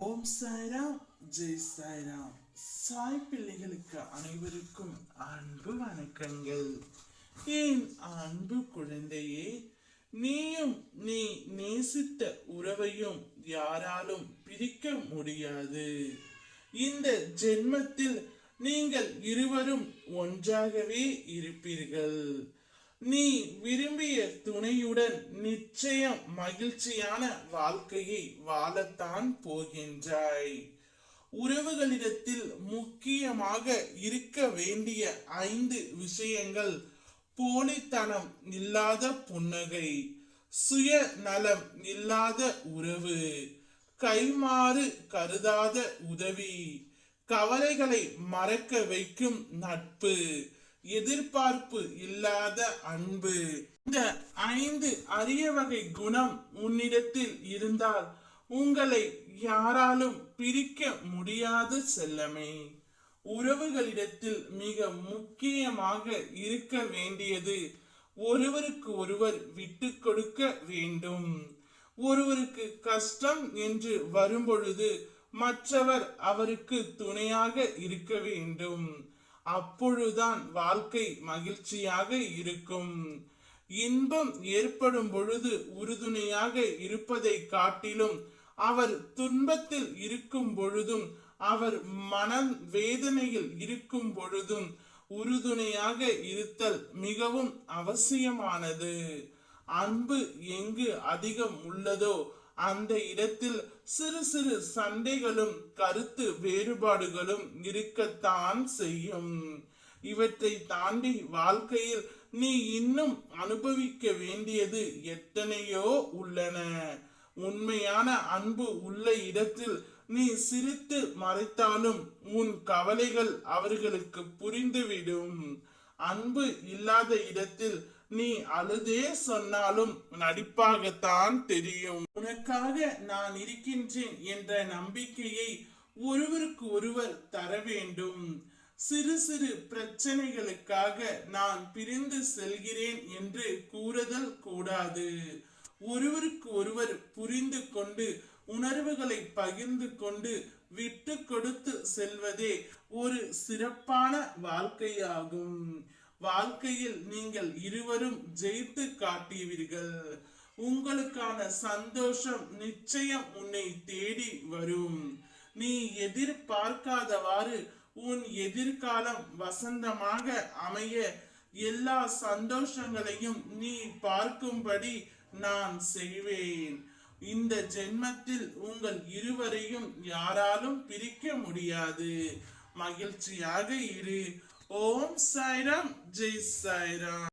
ஓம் சாய்ராம், ஜெய் சாய்ராம். சாய் பிள்ளைகளுக்கு அனைவருக்கும் அன்பு வணக்கங்கள். என் அன்பு குழந்தையே, நீயும் நீ நேசித்த உறவையும் யாராலும் பிரிக்க முடியாது. இந்த ஜென்மத்தில் நீங்கள் இருவரும் ஒன்றாகவே இருப்பீர்கள். நீ விரும்பிய துணையுடன் நிச்சயம் மகிழ்ச்சியான வாழ்க்கையை வாழத்தான் போகின்றாய். உறவுகளிடத்தில் முக்கியமாக இருக்க வேண்டிய 5 விஷயங்கள்: போலித்தனம் இல்லாத புன்னகை, சுயநலம் இல்லாத உறவு, கைமாறு கருதாத உதவி, கவலைகளை மறக்க வைக்கும் நட்பு, எதிர்பார்ப்பு இல்லாத அன்பு. இந்த 5 அரிய வகை குணம் உன்னிடத்தில் இருந்தால் உங்களை யாராலும் பிரிக்க முடியாது செல்லமே. உறவுகளிடத்தில் மிக முக்கியமாக இருக்க வேண்டியது ஒருவருக்கு ஒருவர் விட்டு கொடுக்க வேண்டும். ஒருவருக்கு கஷ்டம் என்று வரும்பொழுது மற்றவர் அவருக்கு துணையாக இருக்க வேண்டும். அப்பொழுதுதான் வாழ்க்கை மகிழ்ச்சியாக இருக்கும். இன்பம் ஏற்படும் பொழுது உறுதுணையாக இருப்பதை காட்டிலும் அவர் துன்பத்தில் இருக்கும் பொழுதும் அவர் மன வேதனையில் இருக்கும் பொழுதும் உறுதுணையாக இருத்தல் மிகவும் அவசியமானது. அன்பு எங்கு அதிகம் உள்ளதோ அந்த இடத்தில் சிறு சிறு சண்டைகளும் கருத்து வேறுபாடுகளும் இருக்கத்தான் செய்யும். இவற்றை தாண்டி வாழ்க்கையில் நீ இன்னும் அனுபவிக்க வேண்டியது எத்தனையோ உள்ளன. உண்மையான அன்பு உள்ள இடத்தில் நீ சிரித்து மறைத்தாலும் உன் கவலைகள் அவர்களுக்கு புரிந்துவிடும். அன்பு இல்லாத இடத்தில் நீ அழுதே சொன்னாலும் நடிப்பாகத்தான் தெரியும். உனக்காக நான் இருக்கின்றேன் என்ற நம்பிக்கையை ஒருவருக்கு ஒருவர் தர வேண்டும். சிறு சிறு பிரச்சனைகளுக்காக நான் பிரிந்து செல்கிறேன் என்று கூறுதல் கூடாது. ஒருவருக்கு ஒருவர் புரிந்து கொண்டு உணர்வுகளை பகிர்ந்து கொண்டு விட்டு கொடுத்து செல்வதே ஒரு சிறப்பான வாழ்க்கையாகும். வாழ்க்கையில் நீங்கள் இருவரும் ஜெயித்து காட்டுவீர்கள். உங்களுக்கான சந்தோஷம் நிச்சயம் உன்னை தேடி வரும். நீ எதிர்பார்க்காதவாறு உன் எதிர்காலம் வசந்தமாக அமைய எல்லா சந்தோஷங்களையும் நீ பார்க்கும்படி நான் செய்வேன். இந்த ஜென்மத்தில் உங்கள் இருவரையும் யாராலும் பிரிக்க முடியாது. மகிழ்ச்சியாக இரு. ஓம் சாய்ராம், ஜெய் சாய்ராம்.